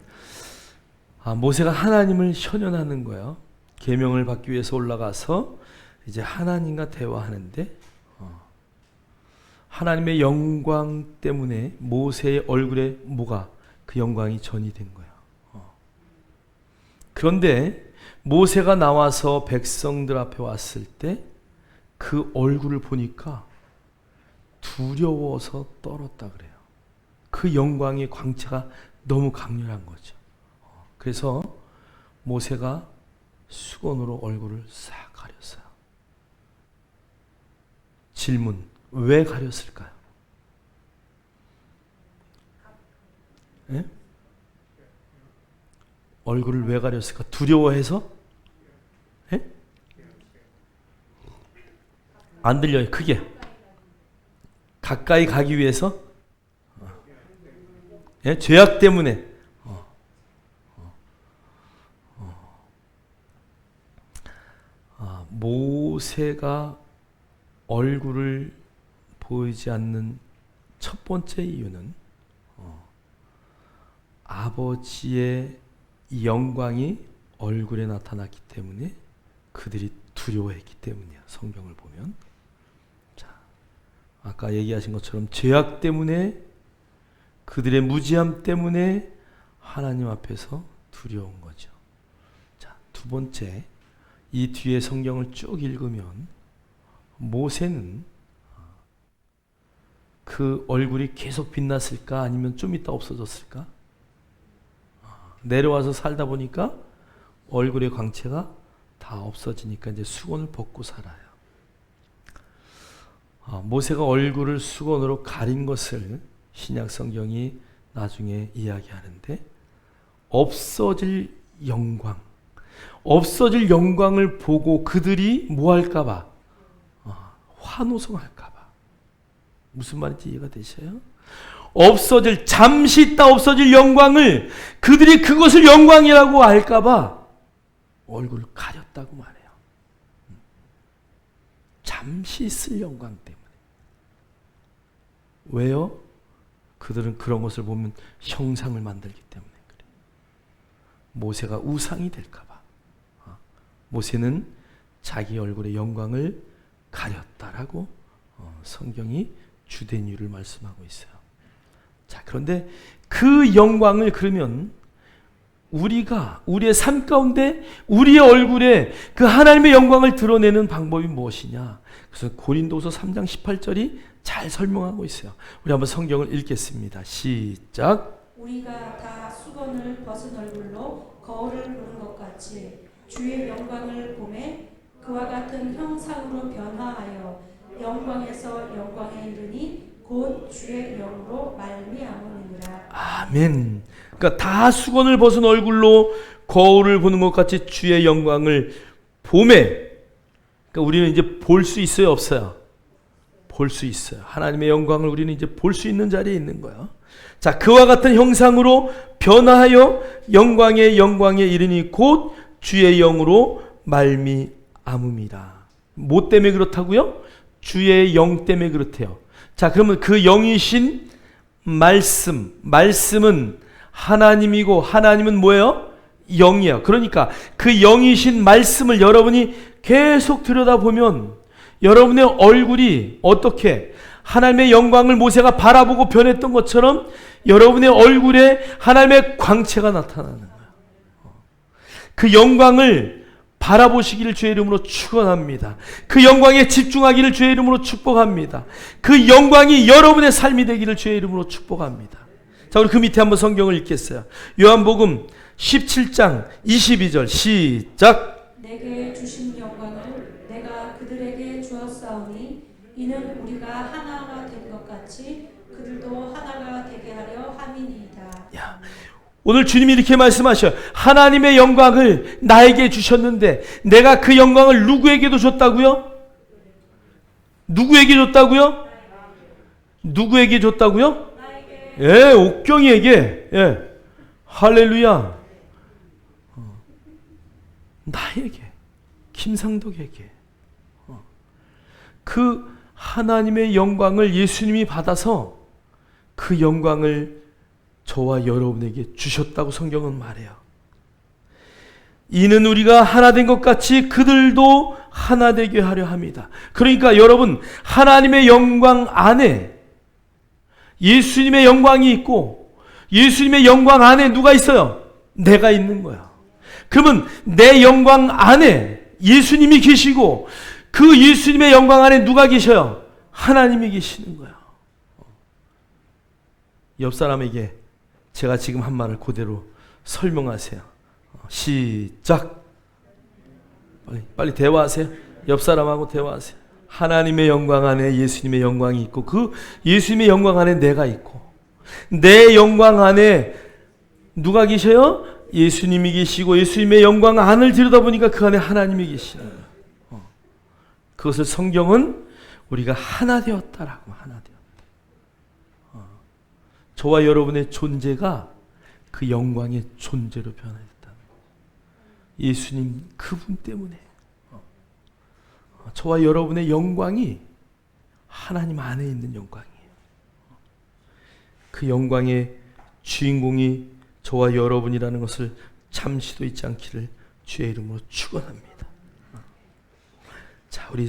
모세가 하나님을 현현하는 거예요. 계명을 받기 위해서 올라가서 이제 하나님과 대화하는데 하나님의 영광 때문에 모세의 얼굴에 뭐가? 그 영광이 전이 된 거예요. 그런데 모세가 나와서 백성들 앞에 왔을 때 그 얼굴을 보니까 두려워서 떨었다 그래요. 그 영광의 광채가 너무 강렬한 거죠. 그래서 모세가 수건으로 얼굴을 싹 가렸어요. 질문, 왜 가렸을까요? 예? 얼굴을 왜 가렸을까? 두려워해서? 예? 안 들려요, 크게. 가까이 가기 위해서? 예? 죄악 때문에. 모세가 얼굴을 보이지 않는 첫 번째 이유는 아버지의 영광이 얼굴에 나타났기 때문에 그들이 두려워했기 때문이야. 성경을 보면. 자, 아까 얘기하신 것처럼 죄악 때문에, 그들의 무지함 때문에 하나님 앞에서 두려운 거죠. 자, 두 번째, 이 뒤에 성경을 쭉 읽으면 모세는 그 얼굴이 계속 빛났을까? 아니면 좀 있다 없어졌을까? 내려와서 살다 보니까 얼굴의 광채가 다 없어지니까 이제 수건을 벗고 살아요. 모세가 얼굴을 수건으로 가린 것을 신약 성경이 나중에 이야기하는데 없어질 영광, 없어질 영광을 보고 그들이 뭐 할까봐? 환호성할까봐. 무슨 말인지 이해가 되셔요? 없어질, 잠시 있다 없어질 영광을 그들이 그것을 영광이라고 할까봐 얼굴을 가렸다고 말해요. 잠시 있을 영광 때문에. 왜요? 그들은 그런 것을 보면 형상을 만들기 때문에 그래요. 모세가 우상이 될까봐. 모세는 자기 얼굴의 영광을 가렸다라고 성경이 주된 이유를 말씀하고 있어요. 자, 그런데 그 영광을 그러면 우리가 우리의 삶 가운데 우리의 얼굴에 그 하나님의 영광을 드러내는 방법이 무엇이냐? 그래서 고린도서 3장 18절이 잘 설명하고 있어요. 우리 한번 성경을 읽겠습니다. 시작. 우리가 다 수건을 벗은 얼굴로 거울을 보는 것 같이 주의 영광을 보매 그와 같은 형상으로 변화하여 영광에서 영광에 이르니 곧 주의 영으로 말미암으니라. 아멘. 그러니까 다 수건을 벗은 얼굴로 거울을 보는 것 같이 주의 영광을 보매. 그러니까 우리는 이제 볼 수 있어요, 없어요? 볼 수 있어요. 하나님의 영광을 우리는 이제 볼 수 있는 자리에 있는 거예요. 자, 그와 같은 형상으로 변화하여 영광에 이르니 곧 주의 영으로 말미암음이라. 뭐 때문에 그렇다고요? 주의 영 때문에 그렇대요. 자, 그러면 그 영이신 말씀은 하나님이고 하나님은 뭐예요? 영이에요. 그러니까 그 영이신 말씀을 여러분이 계속 들여다보면 여러분의 얼굴이 어떻게 하나님의 영광을 모세가 바라보고 변했던 것처럼 여러분의 얼굴에 하나님의 광채가 나타나는 거예요. 그 영광을 바라보시기를 주의 이름으로 축원합니다. 그 영광에 집중하기를 주의 이름으로 축복합니다. 그 영광이 여러분의 삶이 되기를 주의 이름으로 축복합니다. 자, 우리 그 밑에 한번 성경을 읽겠어요. 요한복음 17장 22절 시작. 내게 주신 영광을 내가 그들에게 주었사오니 이는 우리가 하나가 된 것 같이 그들도 하나가 되게 하려 함이니이다. 야, 오늘 주님이 이렇게 말씀하셔요. 하나님의 영광을 나에게 주셨는데 내가 그 영광을 누구에게도 줬다고요? 누구에게 줬다고요? 누구에게 줬다고요? 예, 옥경이에게. 예. 할렐루야. 나에게, 김상덕에게. 그 하나님의 영광을 예수님이 받아서 그 영광을 저와 여러분에게 주셨다고 성경은 말해요. 이는 우리가 하나 된 것 같이 그들도 하나 되게 하려 합니다. 그러니까 여러분, 하나님의 영광 안에 예수님의 영광이 있고 예수님의 영광 안에 누가 있어요? 내가 있는 거야. 그러면 내 영광 안에 예수님이 계시고 그 예수님의 영광 안에 누가 계셔요? 하나님이 계시는 거야. 옆 사람에게 제가 지금 한 말을 그대로 설명하세요. 시작. 빨리 대화하세요. 옆 사람하고 대화하세요. 하나님의 영광 안에 예수님의 영광이 있고 그 예수님의 영광 안에 내가 있고 내 영광 안에 누가 계셔요? 예수님이 계시고 예수님의 영광 안을 들여다보니까 그 안에 하나님이 계시는 거예요. 그것을 성경은 우리가 하나 되었다라고 하나 되었다. 저와 여러분의 존재가 그 영광의 존재로 변화했다는 거예요. 예수님 그분 때문에 저와 여러분의 영광이 하나님 안에 있는 영광이에요. 그 영광의 주인공이 저와 여러분이라는 것을 잠시도 잊지 않기를 주의 이름으로 축원합니다. 자, 우리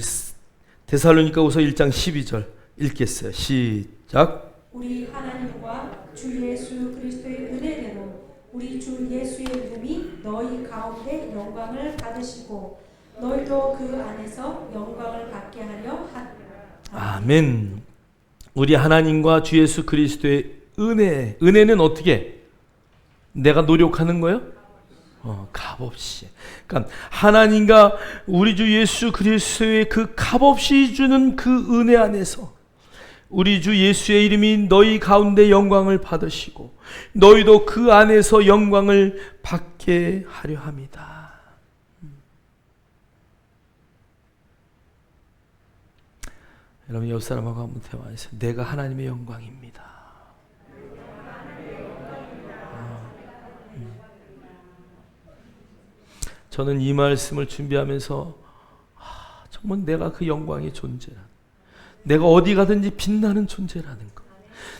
데살로니가후서 1장 12절 읽겠어요. 시작. 우리 하나님과 주 예수 그리스도의 은혜대로 우리 주 예수의 이름이 너희 가운데 영광을 받으시고 너희도 그 안에서 영광을 받게 하려 아멘. 우리 하나님과 주 예수 그리스도의 은혜는 어떻게? 내가 노력하는 거예요? 값없이. 그러니까 하나님과 우리 주 예수 그리스도의 그 값없이 주는 그 은혜 안에서 우리 주 예수의 이름이 너희 가운데 영광을 받으시고 너희도 그 안에서 영광을 받게 하려 합니다. 여러분 옆 사람하고 한번 대화하세요. 내가 하나님의 영광입니다. 저는 이 말씀을 준비하면서 정말 내가 그 영광의 존재라. 내가 어디 가든지 빛나는 존재라는 것.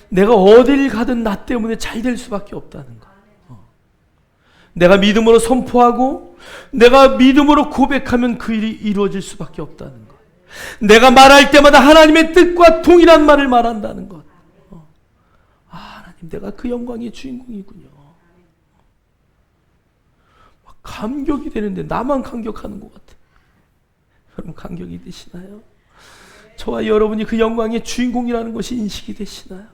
내가 어딜 가든 나 때문에 잘 될 수밖에 없다는 것. 내가 믿음으로 선포하고 내가 믿음으로 고백하면 그 일이 이루어질 수밖에 없다는 것. 내가 말할 때마다 하나님의 뜻과 동일한 말을 말한다는 것. 하나님 내가 그 영광의 주인공이군요. 감격이 되는데 나만 감격하는 것 같아요. 여러분 감격이 되시나요? 저와 여러분이 그 영광의 주인공이라는 것이 인식이 되시나요?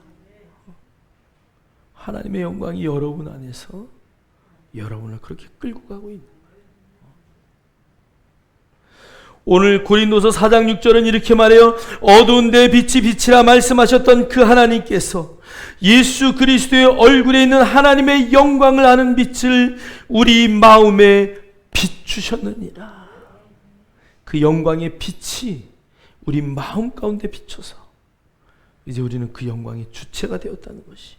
하나님의 영광이 여러분 안에서 여러분을 그렇게 끌고 가고 있는 거예요. 오늘 고린도서 4장 6절은 이렇게 말해요. 어두운 데 빛이 비치라 말씀하셨던 그 하나님께서 예수 그리스도의 얼굴에 있는 하나님의 영광을 아는 빛을 우리 마음에 비추셨느니라. 그 영광의 빛이 우리 마음 가운데 비춰서 이제 우리는 그 영광의 주체가 되었다는 것이.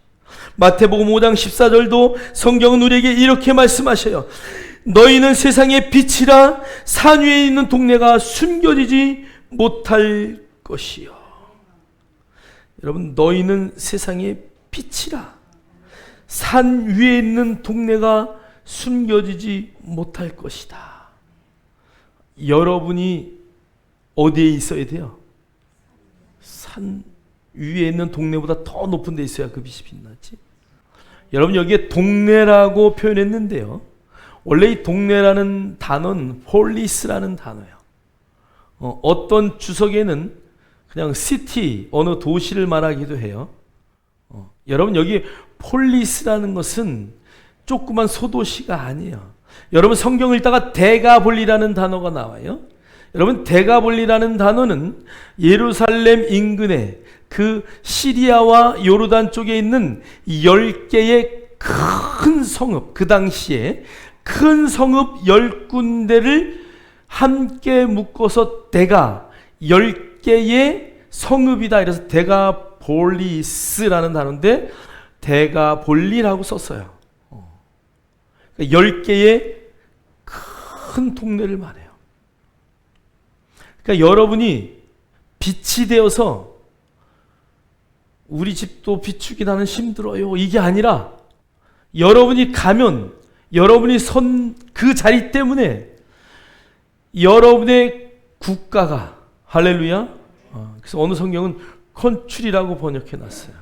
마태복음 5장 14절도 성경은 우리에게 이렇게 말씀하셔요. 너희는 세상의 빛이라. 산 위에 있는 동네가 숨겨지지 못할 것이요. 여러분, 너희는 세상의 빛이라. 산 위에 있는 동네가 숨겨지지 못할 것이다. 여러분이 어디에 있어야 돼요? 산 위에 있는 동네보다 더 높은 데 있어야 그 빛이 빛나지. 여러분, 여기에 동네라고 표현했는데요, 원래 이 동네라는 단어는 폴리스라는 단어예요. 어떤 주석에는 그냥 시티, 어느 도시를 말하기도 해요. 여러분, 여기 폴리스라는 것은 조그만 소도시가 아니에요. 여러분, 성경을 읽다가 데가볼리라는 단어가 나와요. 여러분, 데가볼리라는 단어는 예루살렘 인근에 그 시리아와 요르단 쪽에 있는 10개의 큰 성읍, 그 당시에 큰 성읍 10군데를 함께 묶어서 데가 10개의 성읍이다. 이래서 데가볼리스라는 단어인데 데가볼리라고 썼어요. 10개의 큰 동네를 말해요. 그러니까 여러분이 빛이 되어서 우리 집도 비추기 나는 힘들어요, 이게 아니라 여러분이 가면 여러분이 선 그 자리 때문에 여러분의 국가가, 할렐루야, 그래서 어느 성경은 컨츄리라고 번역해 놨어요.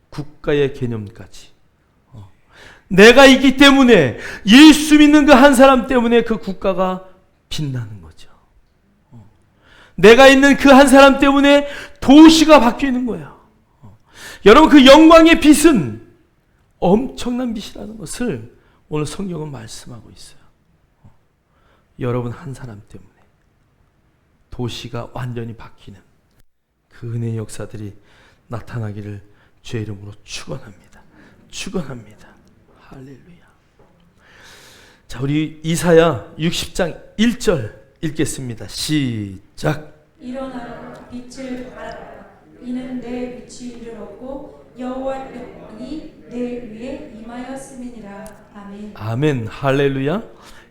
국가의 개념까지. 내가 있기 때문에, 예수 믿는 그 한 사람 때문에 그 국가가 빛나는 거죠. 내가 있는 그 한 사람 때문에 도시가 바뀌는 거예요. 여러분, 그 영광의 빛은 엄청난 빛이라는 것을 오늘 성경은 말씀하고 있어요. 여러분 한 사람 때문에 도시가 완전히 바뀌는 그 은혜의 역사들이 나타나기를 주의 이름으로 축원합니다. 축원합니다. 할렐루야. 자, 우리 이사야 60장 1절 읽겠습니다. 시작. 일어나라, 빛을 발하라. 이는 내 빛이 이르렀고 여호와의 영광이 내 위에 임하였음이니라. 아멘. 아멘. 할렐루야.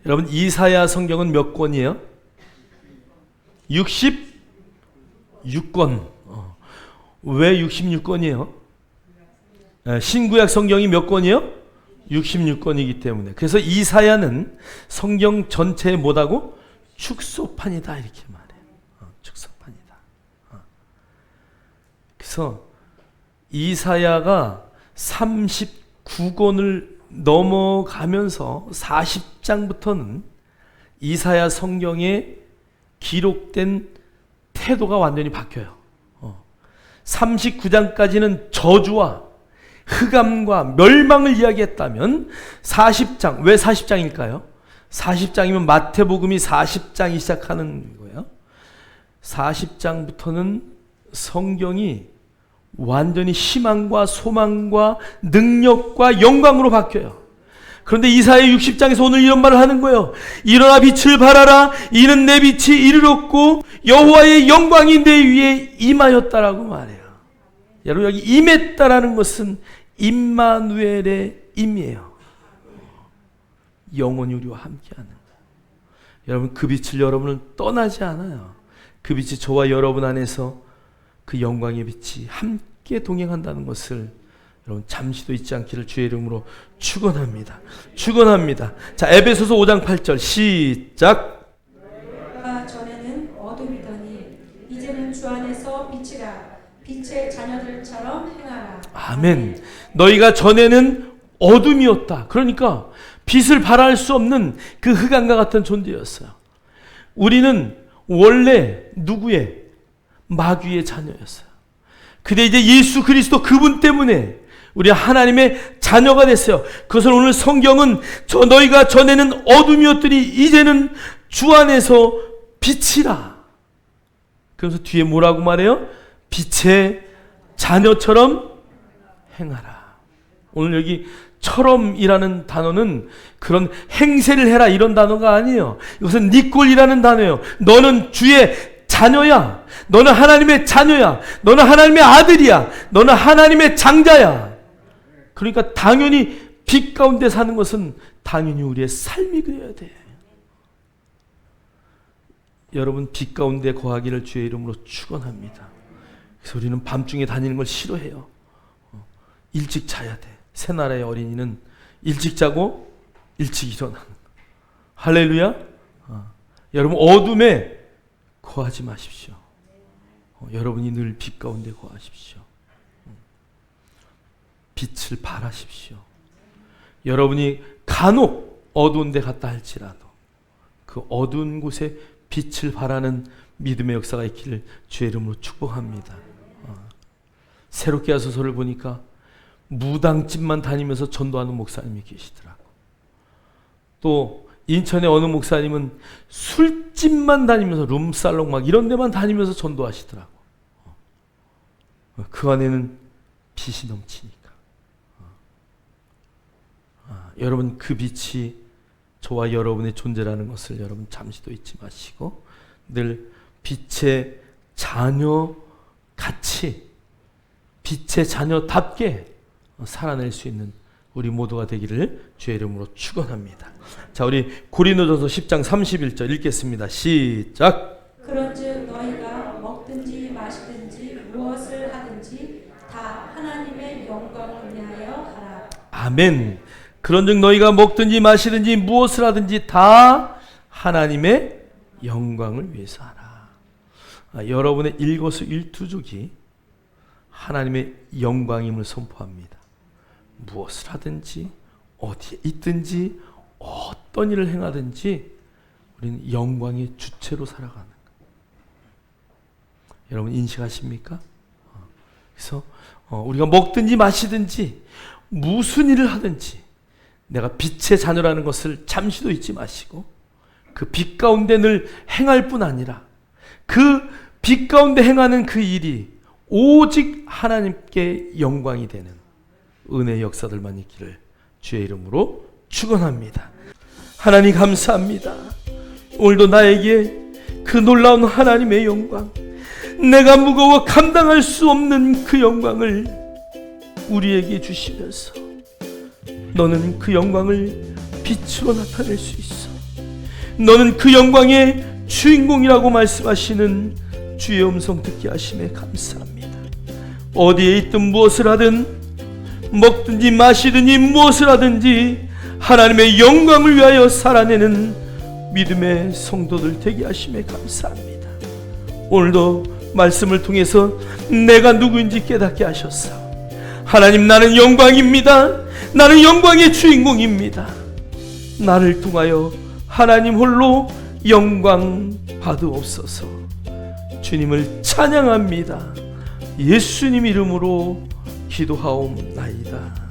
여러분, 이사야 성경은 몇 권이에요? 66권. 왜 66권이에요? 신구약 성경이 몇 권이에요? 66권이기 때문에. 그래서 이사야는 성경 전체의 뭐다고? 축소판이다, 이렇게 말해요. 축소판이다. 그래서 이사야가 39권을 넘어가면서 40장부터는 이사야 성경에 기록된 태도가 완전히 바뀌어요. 39장까지는 저주와 흑암과 멸망을 이야기했다면 40장, 왜 40장일까요? 40장이면 마태복음이 40장이 시작하는 거예요. 40장부터는 성경이 완전히 희망과 소망과 능력과 영광으로 바뀌어요. 그런데 이사야 60장에서 오늘 이런 말을 하는 거예요. 일어나 빛을 발하라. 이는 내 빛이 이르렀고 여호와의 영광이 내 위에 임하였다라고 말해요. 여러분, 여기 임했다라는 것은 임마누엘의 임이에요. 영원히 우리와 함께하는 거예요. 여러분, 그 빛을 여러분은 떠나지 않아요. 그 빛이 저와 여러분 안에서 그 영광의 빛이 함께 동행한다는 것을 여러분 잠시도 잊지 않기를 주의 이름으로 축원합니다. 축원합니다. 자, 에베소서 5장 8절 시작. 너희가 전에는 어둠이더니 이제는 주 안에서 빛이라. 빛의 자녀들처럼 행하라. 아멘. 너희가 전에는 어둠이었다. 그러니까 빛을 발할 수 없는 그 흑암과 같은 존재였어요. 우리는 원래 누구의? 마귀의 자녀였어요. 근데 이제 예수 그리스도 그분 때문에 우리 하나님의 자녀가 됐어요. 그것을 오늘 성경은 너희가 전에는 어둠이었더니 이제는 주 안에서 빛이라. 그래서 뒤에 뭐라고 말해요? 빛의 자녀처럼 행하라. 오늘 여기 처럼이라는 단어는 그런 행세를 해라 이런 단어가 아니에요. 이것은 니꼴이라는 단어예요. 너는 주의 자녀야. 너는 하나님의 자녀야. 너는 하나님의 아들이야. 너는 하나님의 장자야. 그러니까 당연히 빛 가운데 사는 것은 당연히 우리의 삶이 그래야 돼. 여러분 빛 가운데 거하기를 주의 이름으로 축원합니다. 그래서 우리는 밤중에 다니는 걸 싫어해요. 일찍 자야 돼. 새 나라의 어린이는 일찍 자고 일찍 일어나는 거. 할렐루야. 여러분 어둠에 거하지 마십시오. 여러분이 늘 빛 가운데 거하십시오. 빛을 발하십시오. 여러분이 간혹 어두운 데 갔다 할지라도 그 어두운 곳에 빛을 발하는 믿음의 역사가 있기를 주의 이름으로 축복합니다. 새롭게 하소서를 보니까 무당집만 다니면서 전도하는 목사님이 계시더라고. 또 인천의 어느 목사님은 술집만 다니면서 룸살롱 막 이런 데만 다니면서 전도하시더라고. 그 안에는 빛이 넘치니까. 여러분 그 빛이 저와 여러분의 존재라는 것을 여러분 잠시도 잊지 마시고 늘 빛의 자녀 같이 빛의 자녀답게 살아낼 수 있는 우리 모두가 되기를 주의 이름으로 축원합니다. 자, 우리 고린도전서 10장 31절 읽겠습니다. 시작. 그런즉 너희가 먹든지 마시든지 무엇을 하든지 다 하나님의 영광을 위하여 하라. 아멘. 그런즉 너희가 먹든지 마시든지 무엇을 하든지 다 하나님의 영광을 위해서 하라. 여러분의 일거수일투족이 하나님의 영광임을 선포합니다. 무엇을 하든지 어디에 있든지 어떤 일을 행하든지 우리는 영광의 주체로 살아가는 거예요. 여러분 인식하십니까? 그래서 우리가 먹든지 마시든지 무슨 일을 하든지 내가 빛의 자녀라는 것을 잠시도 잊지 마시고 그 빛 가운데 늘 행할 뿐 아니라 그 빛 가운데 행하는 그 일이 오직 하나님께 영광이 되는 은혜의 역사들만 있기를 주의 이름으로 축원합니다. 하나님 감사합니다. 오늘도 나에게 그 놀라운 하나님의 영광, 내가 무거워 감당할 수 없는 그 영광을 우리에게 주시면서 너는 그 영광을 빛으로 나타낼 수 있어. 너는 그 영광의 주인공이라고 말씀하시는 주의 음성 듣게 하심에 감사합니다. 어디에 있든 무엇을 하든 먹든지 마시든지 무엇을 하든지 하나님의 영광을 위하여 살아내는 믿음의 성도들 되게 하심에 감사합니다. 오늘도 말씀을 통해서 내가 누구인지 깨닫게 하셨사. 하나님, 나는 영광입니다. 나는 영광의 주인공입니다. 나를 통하여 하나님 홀로 영광 받으옵소서. 주님을 찬양합니다. 예수님 이름으로 기도하옵나이다.